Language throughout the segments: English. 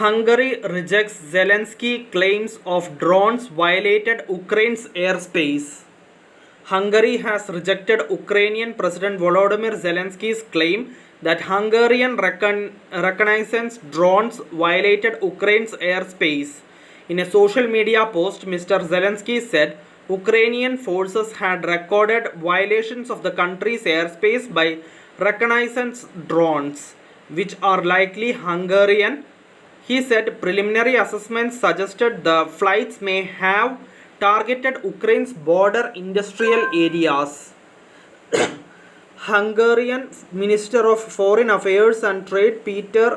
Hungary rejects Zelensky claims of drones violated Ukraine's airspace. Hungary has rejected Ukrainian President Volodymyr Zelensky's claim that Hungarian reconnaissance drones violated Ukraine's airspace. In a social media post, Mr. Zelensky said Ukrainian forces had recorded violations of the country's airspace by reconnaissance drones, which are likely Hungarian. He said preliminary assessments suggested the flights may have targeted Ukraine's border industrial areas. Hungarian Minister of Foreign Affairs and Trade Peter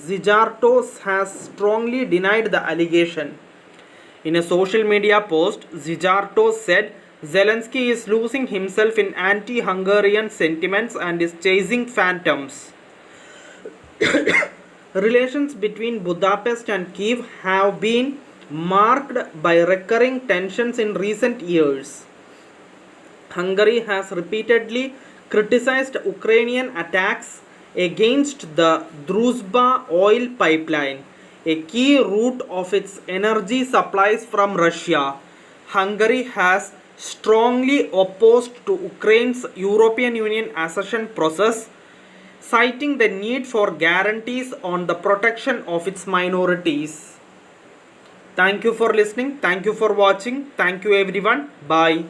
Szijjártó has strongly denied the allegation. In a social media post, Szijjártó said Zelensky is losing himself in anti-Hungarian sentiments and is chasing phantoms. Relations between Budapest and Kiev have been marked by recurring tensions in recent years. Hungary has repeatedly criticized Ukrainian attacks against the Druzhba oil pipeline, a key route of its energy supplies from Russia. Hungary has strongly opposed to Ukraine's European Union accession process, citing the need for guarantees on the protection of its minorities. Thank you for listening. Thank you for watching. Thank you everyone. Bye.